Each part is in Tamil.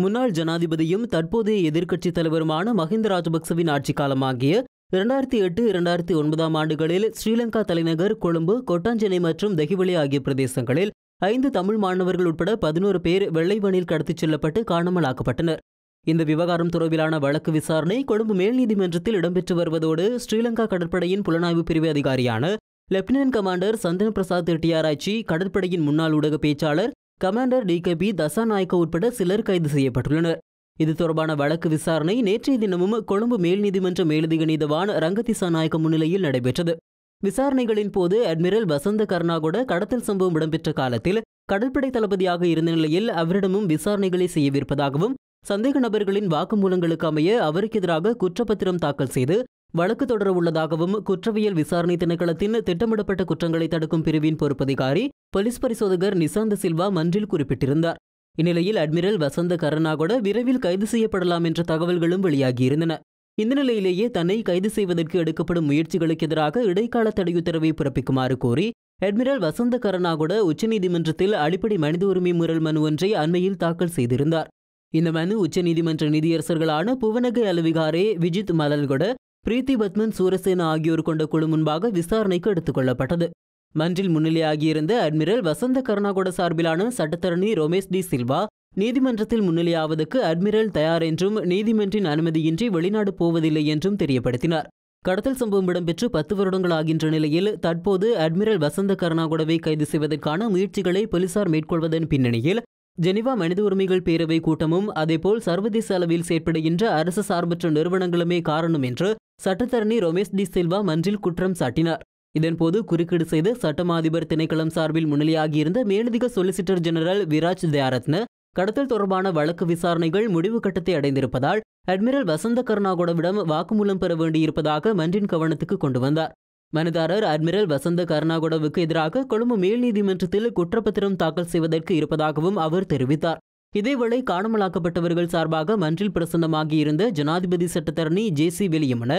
முன்னாள் ஜனாதிபதியும் தற்போதைய எதிர்க்கட்சித் தலைவருமான மஹிந்த ராஜபக்சவின் ஆட்சி காலமாகிய 2008-2009 ஆண்டுகளில் ஸ்ரீலங்கா தலைநகர் கொழும்பு, கொட்டாஞ்சேனை மற்றும் தெஹிவளி ஆகிய பிரதேசங்களில் 5 தமிழ் மாணவர்கள் உட்பட 11 பேர் வெள்ளைவனில் கடத்திச் செல்லப்பட்டு காணாமலாக்கப்பட்டனர். இந்த விவகாரம் தொடர்பிலான வழக்கு விசாரணை கொழும்பு மேல் நீதிமன்றத்தில் இடம்பெற்று வருவதோடு ஸ்ரீலங்கா கடற்படையின் புலனாய்வு பிரிவு அதிகாரியான லெப்டினன்ட் கமாண்டர் சந்தன பிரசாத் ரெட்டியாராய்ச்சி, கடற்படையின் முன்னாள் ஊடக பேச்சாளர் கமாண்டர் DKP தசாநாயக்க உட்பட சிலர் கைது செய்யப்பட்டுள்ளனர். இது தொடர்பான வழக்கு விசாரணை நேற்றைய தினமும் கொழும்பு மேல் நீதிமன்ற மேலதிக நீதவான் ரங்கதிசாநாயக்க முன்னிலையில் நடைபெற்றது. விசாரணைகளின் போது அட்மிரல் வசந்த கர்நாகொட கடத்தல் சம்பவம் இடம்பெற்ற காலத்தில் கடற்படை தளபதியாக இருந்த நிலையில் அவரிடமும் விசாரணைகளை செய்யவிருப்பதாகவும், சந்தேக நபர்களின் வாக்குமூலங்களுக்கு அமைய அவருக்கு எதிராக குற்றப்பத்திரம் தாக்கல் செய்து வழக்கு தொடர உள்ளதாகவும் குற்றவியல் விசாரணை திணைக்களத்தின் திட்டமிடப்பட்ட குற்றங்களை தடுக்கும் பிரிவின் பொறுப்பதிகாரி போலீஸ் பரிசோதகர் நிசாந்த சில்வா மன்றில் குறிப்பிட்டிருந்தார். இந்நிலையில் அட்மிரல் வசந்த கருணாகொட விரைவில் கைது செய்யப்படலாம் என்ற தகவல்களும் வெளியாகியிருந்தன. இந்த நிலையிலேயே தன்னை கைது செய்வதற்கு எடுக்கப்படும் முயற்சிகளுக்கு எதிராக இடைக்கால தடை உத்தரவை பிறப்பிக்குமாறு கோரி அட்மிரல் வசந்த கருணாகொட உச்சநீதிமன்றத்தில் அடிப்படை மனித உரிமை மீறல் மனு ஒன்றை அண்மையில் தாக்கல் செய்திருந்தார். இந்த மனு உச்சநீதிமன்ற நீதியரசர்களான புவனகை அலவிகாரே, விஜித் மலல்கொட, பிரீத்தி பத்மன் சூரசேன ஆகியோர் கொண்ட குழு முன்பாக விசாரணைக்கு எடுத்துக் கொள்ளப்பட்டது. மன்றில் முன்னிலையாகியிருந்த அட்மிரல் வசந்த கருணாகொட சார்பிலான சட்டத்தரணி ரோமேஷ் டி சில்வா, நீதிமன்றத்தில் முன்னிலையாவதற்கு அட்மிரல் தயார் என்றும் நீதிமன்றின் அனுமதியின்றி வெளிநாடு போவதில்லை என்றும் தெரியப்படுத்தினார். கடத்தல் சம்பவம் இடம்பெற்று 10 வருடங்கள் ஆகின்ற நிலையில் தற்போது அட்மிரல் வசந்த கருணாகொடவை கைது செய்வதற்கான முயற்சிகளை போலீசார் மேற்கொள்வதன் பின்னணியில் ஜெனீவா மனித உரிமைகள் பேரவை கூட்டமும் அதேபோல் சர்வதேச அளவில் செயற்படுகின்ற அரசு சார்பற்ற நிறுவனங்களுமே காரணம் என்று சட்டத்தரணி ரோமேஷ் டி சில்வா மன்றில் குற்றம் சாட்டினார். இதன்போது குறுக்கீடு செய்து சட்டமா அதிபர் திணைக்களம் சார்பில் முன்னிலையாகியிருந்த மேலதிக சொலிசிட்டர் ஜெனரல் விராஜ் தயாரத்ன, கடத்தல் தொடர்பான வழக்கு விசாரணைகள் முடிவு கட்டத்தை அடைந்திருப்பதால் அட்மிரல் வசந்த கருணாகொடவிடம் வாக்குமூலம் பெற வேண்டியிருப்பதாக மன்றின் கவனத்துக்கு கொண்டு வந்தார். மனுதாரர் அட்மிரல் வசந்த கருணாகொடவுக்கு எதிராக கொழும்பு மேல் நீதிமன்றத்தில் குற்றப்பத்திரம் தாக்கல் செய்வதற்கு இருப்பதாகவும் அவர் தெரிவித்தார். இதேவேளை காணாமலாக்கப்பட்டவர்கள் சார்பாக மன்றில் பிரசன்னமாகியிருந்த ஜனாதிபதி சட்டத்தரணி JC வில்லியமன,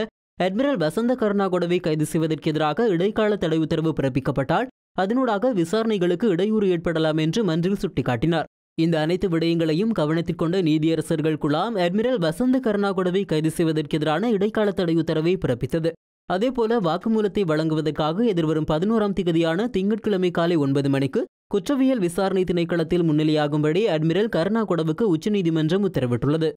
அட்மிரல் வசந்த கருணாகொடவை கைது செய்வதற்கு எதிராக இடைக்கால தடை உத்தரவு பிறப்பிக்கப்பட்டால் அதனூடாக விசாரணைகளுக்கு இடையூறு ஏற்படலாம் என்று மன்றில் சுட்டிக்காட்டினார். இந்த அனைத்து விடயங்களையும் கவனத்தில் கொண்ட நீதியரசர்கள் குழாம் அட்மிரல் வசந்த கருணாகொடவை கைது செய்வதற்கு எதிரான இடைக்கால தடை உத்தரவை பிறப்பித்தது. அதேபோல வாக்குமூலத்தை வழங்குவதற்காக எதிர்வரும் 11ஆம் திகதியான திங்கட்கிழமை காலை 9 மணிக்கு குற்றவியல் விசாரணை திணைக்களத்தில் முன்னிலையாகும்படி அட்மிரல் கருணாகொடவுக்கு உச்சநீதிமன்றம் உத்தரவிட்டுள்ளது.